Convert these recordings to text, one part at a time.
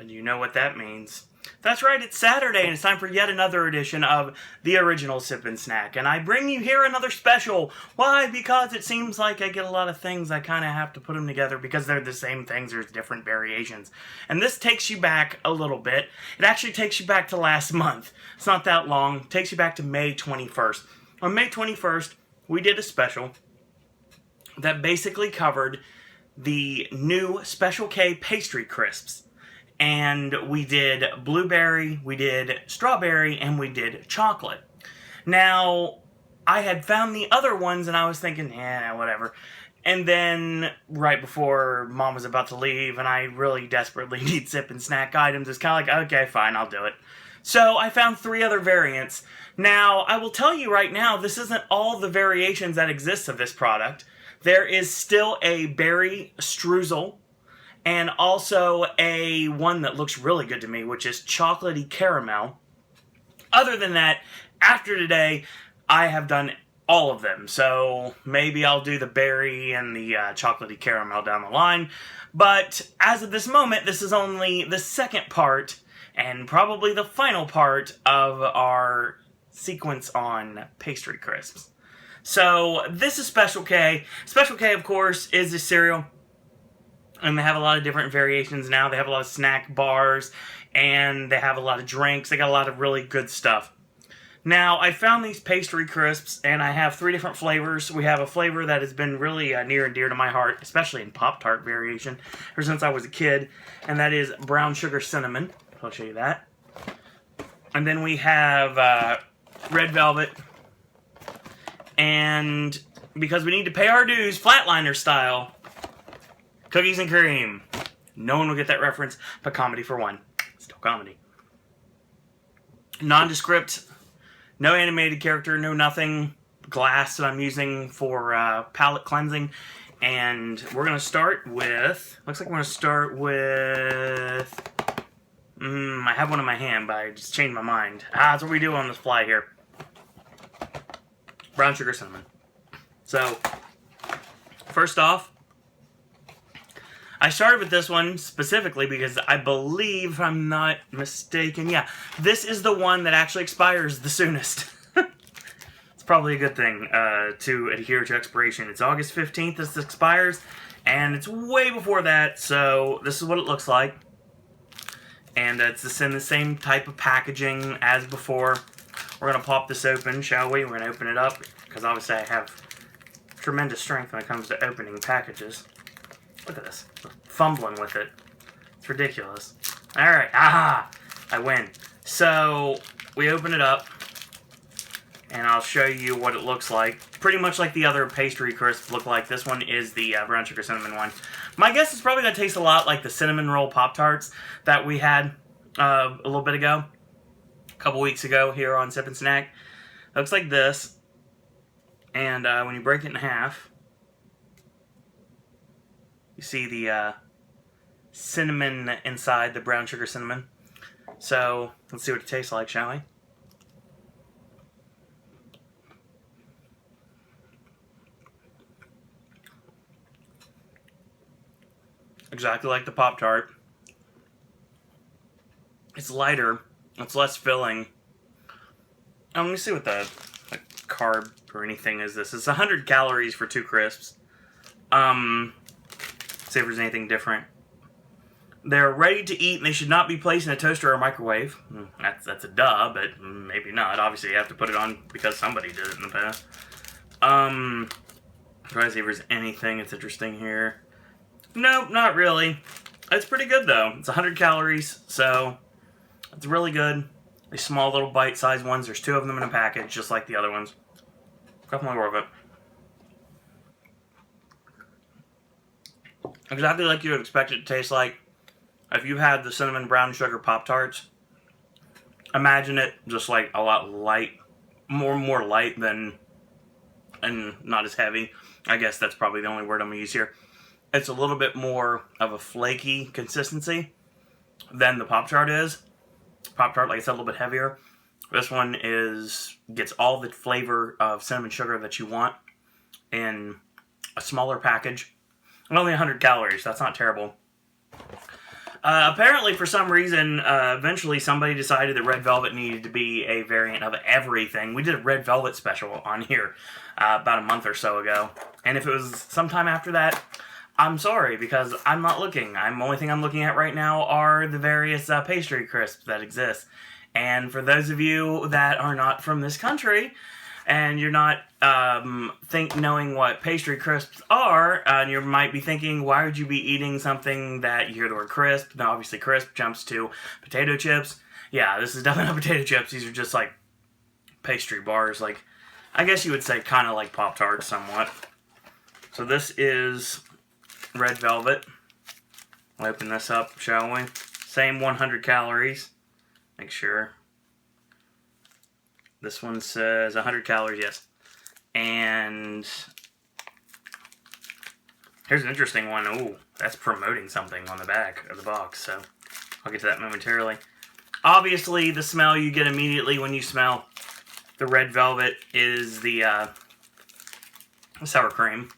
And you know what that means. That's right, it's Saturday, and it's time for yet another edition of the original Sip and Snack. And I bring you here another special. Why? Because it seems like I get a lot of things, I kind of have to put them together because they're the same things, there's different variations. And this takes you back a little bit. It actually takes you back to last month. It's not that long. It takes you back to May 21st. On May 21st, we did a special that basically covered the new Special K Pastry Crisps. And we did blueberry, we did strawberry, and we did chocolate. Now, I had found the other ones, and I was thinking, whatever. And then, right before Mom was about to leave, and I really desperately need Sip and Snack items, it's kind of like, okay, fine, I'll do it. So, I found 3 other variants. Now, I will tell you right now, this isn't all the variations that exist of this product. There is still a berry streusel, and also a one that looks really good to me, which is chocolatey caramel. Other than that, after today, I have done all of them. So maybe I'll do the berry and the chocolatey caramel down the line. But as of this moment, this is only the second part, and probably the final part of our sequence on pastry crisps. So this is Special K. Special K, of course, is a cereal. And they have a lot of different variations now. They have a lot of snack bars, and they have a lot of drinks. They got a lot of really good stuff. Now, I found these pastry crisps, and I have 3 different flavors. We have a flavor that has been really near and dear to my heart, especially in Pop-Tart variation, ever since I was a kid, and that is brown sugar cinnamon. I'll show you that. And then we have red velvet, and because we need to pay our dues, flatliner style, cookies and cream. No one will get that reference, but comedy for one. Still comedy. Nondescript, no animated character, no nothing. Glass that I'm using for palette cleansing. And we're going to start with, looks like we're going to start with, I have one in my hand, but I just changed my mind. That's what we do on the fly here. Brown sugar cinnamon. So, first off, I started with this one specifically because I believe, if I'm not mistaken, this is the one that actually expires the soonest. It's probably a good thing to adhere to expiration. It's August 15th this expires, and it's way before that, so this is what it looks like. And it's in the same type of packaging as before. We're going to pop this open, shall we? We're going to open it up, because obviously I have tremendous strength when it comes to opening packages. Look at this. I'm fumbling with it. It's ridiculous. Alright. I win. So, we open it up, and I'll show you what it looks like. Pretty much like the other pastry crisps look like. This one is the brown sugar cinnamon one. My guess is probably going to taste a lot like the cinnamon roll Pop-Tarts that we had a little bit ago. A couple weeks ago here on Sip and Snack. It looks like this. And when you break it in half, you see the cinnamon inside, the brown sugar cinnamon. So, let's see what it tastes like, shall we? Exactly like the Pop-Tart. It's lighter. It's less filling. Let me see what the carb or anything is this. It's 100 calories for 2 crisps. See if there's anything different. They're ready to eat, and they should not be placed in a toaster or microwave. That's a duh, but maybe not. Obviously, you have to put it on because somebody did it in the past. Try to see if there's anything that's interesting here. Nope, not really. It's pretty good, though. It's 100 calories, so it's really good. These small little bite-sized ones. There's 2 of them in a package, just like the other ones. Definitely worth it. Exactly like you would expect it to taste like if you had the cinnamon brown sugar Pop-Tarts. Imagine it just like a lot light, more light than, and not as heavy. I guess that's probably the only word I'm going to use here. It's a little bit more of a flaky consistency than the Pop-Tart is. Pop-Tart, like I said, a little bit heavier. This one gets all the flavor of cinnamon sugar that you want in a smaller package. And only 100 calories. That's not terrible. Apparently, for some reason, eventually somebody decided that red velvet needed to be a variant of everything. We did a red velvet special on here about a month or so ago. And if it was sometime after that, I'm sorry, because I'm not looking. The only thing I'm looking at right now are the various pastry crisps that exist. And for those of you that are not from this country, and you're not knowing what pastry crisps are, and you might be thinking, why would you be eating something that you hear the word crisp? Now, obviously, crisp jumps to potato chips. Yeah, this is definitely not potato chips. These are just like pastry bars. Like, I guess you would say kind of like Pop-Tarts somewhat. So this is red velvet. We'll open this up, shall we? Same 100 calories. Make sure. This one says 100 calories, yes. And here's an interesting one. Ooh, that's promoting something on the back of the box, so I'll get to that momentarily. Obviously, the smell you get immediately when you smell the red velvet is the sour cream,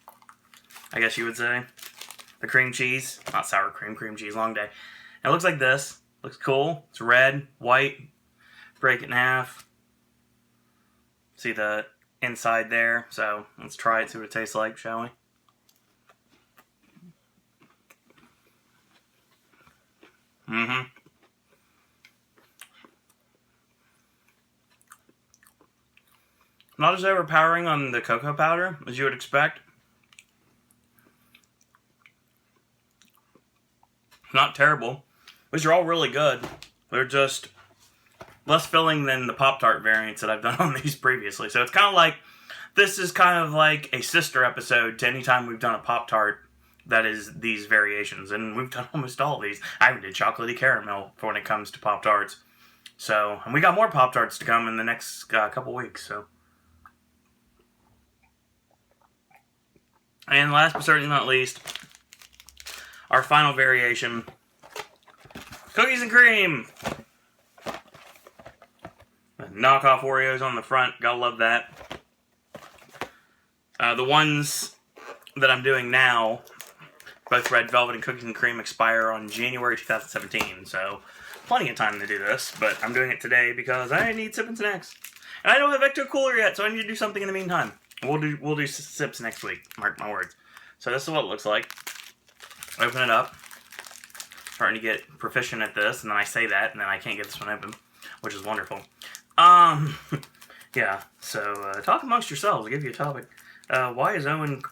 I guess you would say. The cream cheese. Not sour cream, cream cheese, long day. And it looks like this. Looks cool. It's red, white. Break it in half. See the inside there. So let's try it, see what it tastes like, shall we? Not as overpowering on the cocoa powder as you would expect. Not terrible. These are all really good. They're just less filling than the Pop-Tart variants that I've done on these previously. So it's kind of like, this is kind of like a sister episode to any time we've done a Pop-Tart that is these variations. And we've done almost all of these. I even did chocolatey caramel for when it comes to Pop-Tarts. So, and we got more Pop-Tarts to come in the next couple weeks, so. And last but certainly not least, our final variation, cookies and cream. Knockoff Oreos on the front, gotta love that. The ones that I'm doing now, both red velvet and cookies and cream, expire on January 2017, so plenty of time to do this, but I'm doing it today because I need Sip and Snacks. And I don't have Ecto Cooler yet, so I need to do something in the meantime. We'll do sips next week, mark my words. So this is what it looks like. Open it up. Starting to get proficient at this, and then I say that, and then I can't get this one open, which is wonderful. Yeah, so talk amongst yourselves. I'll give you a topic. Why is Owen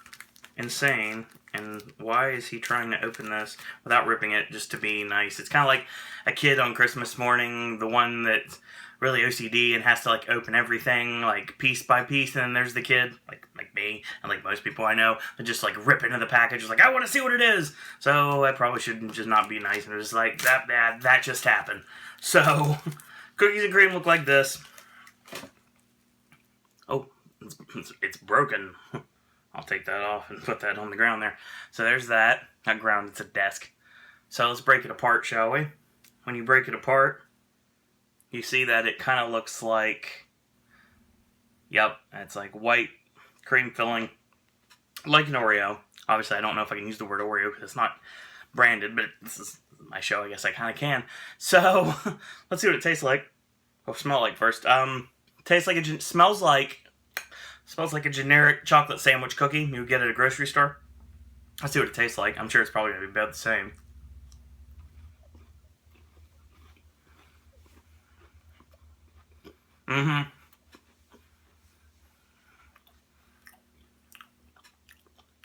insane, and why is he trying to open this without ripping it just to be nice? It's kind of like a kid on Christmas morning, the one that's really OCD and has to like open everything like piece by piece, and then there's the kid like me and like most people I know that just like rip into the package, just like, I want to see what it is. So I probably should just not be nice and just like that just happened. So cookies and cream look like this. Oh, it's broken. I'll take that off and put that on the ground there. So there's that. Not ground, it's a desk. So let's break it apart, shall we? When you break it apart, you see that it kind of looks like, yep, it's like white cream filling, like an Oreo. Obviously, I don't know if I can use the word Oreo because it's not branded, but this is my show. I guess I kind of can. So let's see what it tastes like. Or smell like first. Tastes like smells like a generic chocolate sandwich cookie you would get at a grocery store. Let's see what it tastes like. I'm sure it's probably gonna be about the same.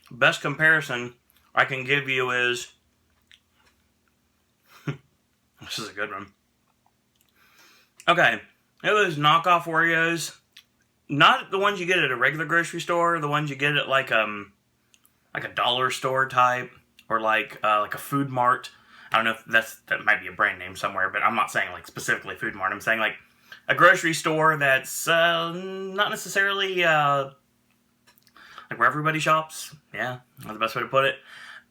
Best comparison I can give you is this is a good one. Okay, it was knockoff Oreos, not the ones you get at a regular grocery store, the ones you get at like a dollar store type, or like a Food Mart. I don't know if that might be a brand name somewhere, but I'm not saying like specifically Food Mart. I'm saying like a grocery store that's not necessarily like where everybody shops. Yeah, that's the best way to put it.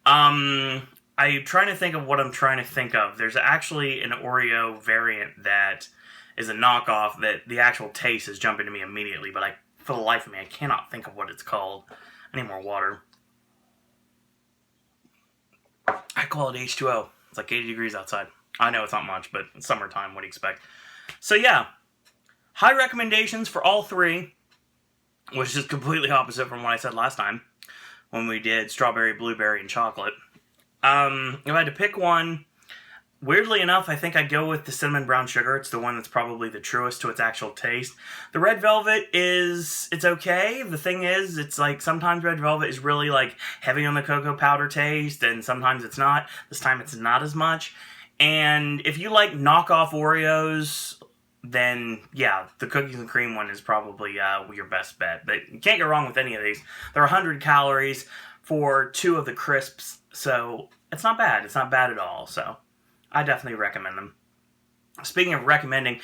I'm trying to think of what I'm trying to think of. There's actually an Oreo variant that is a knockoff that the actual taste is jumping to me immediately, but for the life of me, I cannot think of what it's called. I need more water. I call it H2O. It's like 80 degrees outside. I know it's not much, but it's summertime. What do you expect? So yeah, high recommendations for all three, which is completely opposite from what I said last time when we did strawberry, blueberry, and chocolate. If I had to pick one, weirdly enough, I think I'd go with the cinnamon brown sugar. It's the one that's probably the truest to its actual taste. The red velvet it's okay. The thing is, it's like sometimes red velvet is really like heavy on the cocoa powder taste, and sometimes it's not. This time it's not as much. And if you like knockoff Oreos, then yeah, the cookies and cream one is probably your best bet. But you can't go wrong with any of these. They're 100 calories for 2 of the crisps, so it's not bad. It's not bad at all, so I definitely recommend them. Speaking of recommending,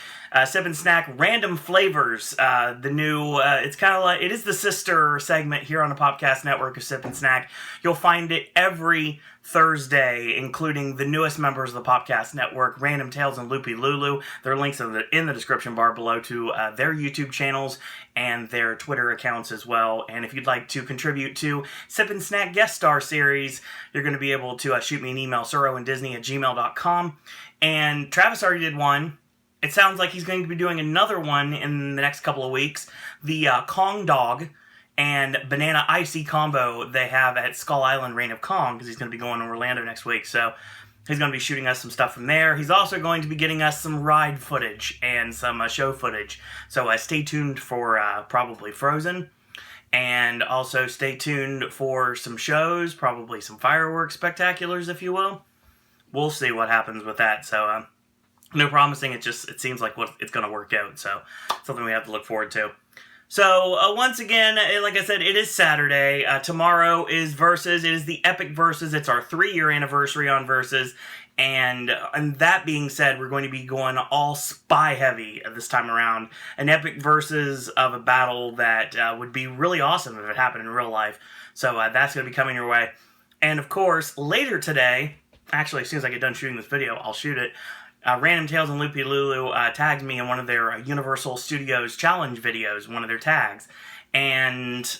Sip and Snack Random Flavors, the new, it's kind of like, it is the sister segment here on the podcast network of Sip and Snack. You'll find it every Thursday, including the newest members of the podcast network, Random Tales and Loopy Lulu. There are links in the description bar below to their YouTube channels and their Twitter accounts as well. And if you'd like to contribute to Sip and Snack Guest Star Series, you're going to be able to shoot me an email, SirOwenDisney@gmail.com. And Travis already did one. It sounds like he's going to be doing another one in the next couple of weeks. The Kong Dog and Banana Icy combo they have at Skull Island Reign of Kong, because he's going to be going to Orlando next week. So he's going to be shooting us some stuff from there. He's also going to be getting us some ride footage and some show footage. So stay tuned for probably Frozen. And also stay tuned for some shows, probably some fireworks spectaculars, if you will. We'll see what happens with that. So, no promising. It seems like it's going to work out. So, something we have to look forward to. So, once again, like I said, it is Saturday. Tomorrow is Versus. It is the Epic Versus. It's our 3-year anniversary on Versus. And that being said, we're going to be going all spy heavy this time around. An epic versus of a battle that would be really awesome if it happened in real life. So, that's going to be coming your way. And, of course, later today, actually, as soon as I get done shooting this video, I'll shoot it. Random Tales and Loopy Lulu tagged me in one of their Universal Studios challenge videos, one of their tags. And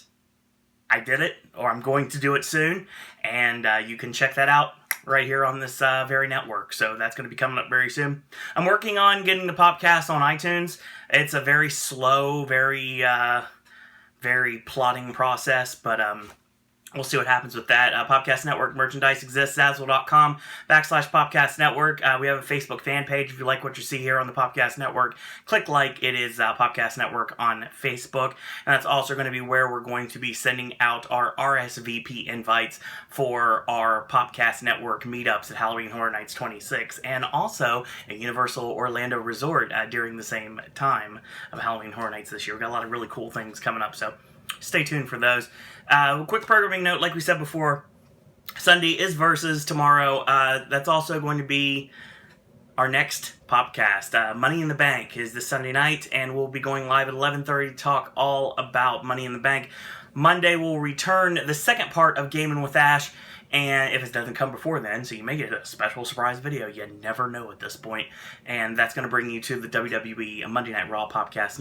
I did it, or I'm going to do it soon. And you can check that out right here on this very network. So that's going to be coming up very soon. I'm working on getting the podcast on iTunes. It's a very slow, very plodding process, but we'll see what happens with that. Podcast Network merchandise exists, Zazzle.com/Podcast Network. We have a Facebook fan page. If you like what you see here on the Podcast Network, click like. It is Podcast Network on Facebook. And that's also going to be where we're going to be sending out our RSVP invites for our Podcast Network meetups at Halloween Horror Nights 26. And also at Universal Orlando Resort during the same time of Halloween Horror Nights this year. We've got a lot of really cool things coming up, so stay tuned for those. Quick programming note, like we said before, Sunday is Versus tomorrow. That's also going to be our next podcast. Money in the Bank is this Sunday night, and we'll be going live at 11:30 to talk all about Money in the Bank. Monday, we'll return the second part of Gaming with Ash, and if it doesn't come before then, so you may get a special surprise video. You never know at this point. And that's going to bring you to the WWE Monday Night Raw podcast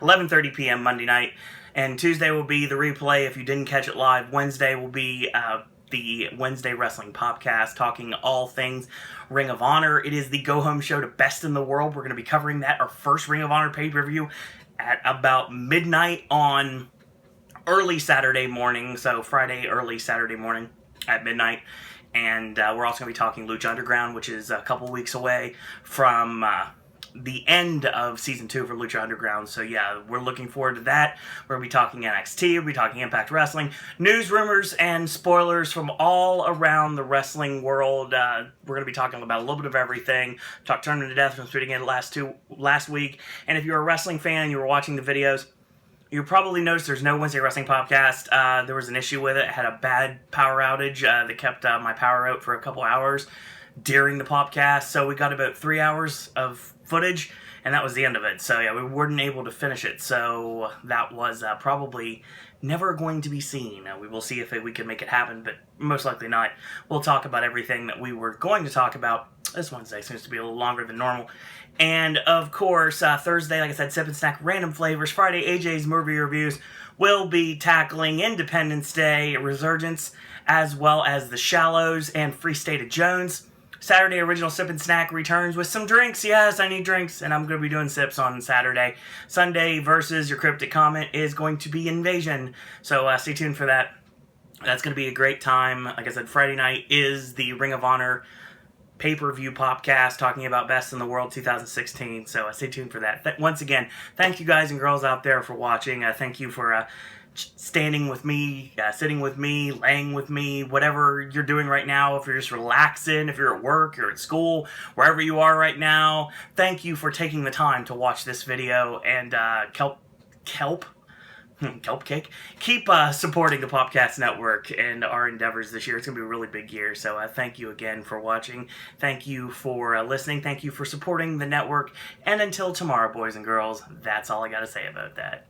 11:30 p.m. Monday night. And Tuesday will be the replay if you didn't catch it live. Wednesday will be the Wednesday Wrestling Podcast, talking all things Ring of Honor. It is the go-home show to Best in the World. We're going to be covering that, our first Ring of Honor pay-per-view, at about midnight on early Saturday morning. So Friday, early Saturday morning at midnight. And we're also going to be talking Lucha Underground, which is a couple weeks away from the end of Season 2 for Lucha Underground. So yeah, we're looking forward to that. We're going to be talking NXT, we'll be talking Impact Wrestling, news, rumors, and spoilers from all around the wrestling world. We're going to be talking about a little bit of everything. Talk Tournament to Death from shooting it last week. And if you're a wrestling fan and you were watching the videos, you probably noticed there's no Wednesday Wrestling Podcast. There was an issue with it. It had a bad power outage that kept my power out for a couple hours during the podcast. So we got about 3 hours of footage, and that was the end of it. So yeah, we weren't able to finish it. So that was probably never going to be seen. We will see if we can make it happen, but most likely not. We'll talk about everything that we were going to talk about. This Wednesday seems to be a little longer than normal. And of course, Thursday, like I said, Sip and Snack Random Flavors. Friday, AJ's Movie Reviews. Will be tackling Independence Day, Resurgence, as well as The Shallows and Free State of Jones. Saturday Original Sip and Snack returns with some drinks. Yes, I need drinks, and I'm going to be doing sips on Saturday. Sunday versus your cryptic comment is going to be Invasion, so stay tuned for that. That's going to be a great time. Like I said, Friday night is the Ring of Honor pay-per-view podcast talking about Best in the World 2016, so stay tuned for that. Once again, thank you guys and girls out there for watching. Thank you for standing with me, sitting with me, laying with me, whatever you're doing right now. If you're just relaxing, if you're at work, you're at school, wherever you are right now, thank you for taking the time to watch this video. And kelp cake. Keep supporting the Popcast Network and our endeavors this year. It's going to be a really big year, so thank you again for watching. Thank you for listening. Thank you for supporting the network. And until tomorrow, boys and girls, that's all I got to say about that.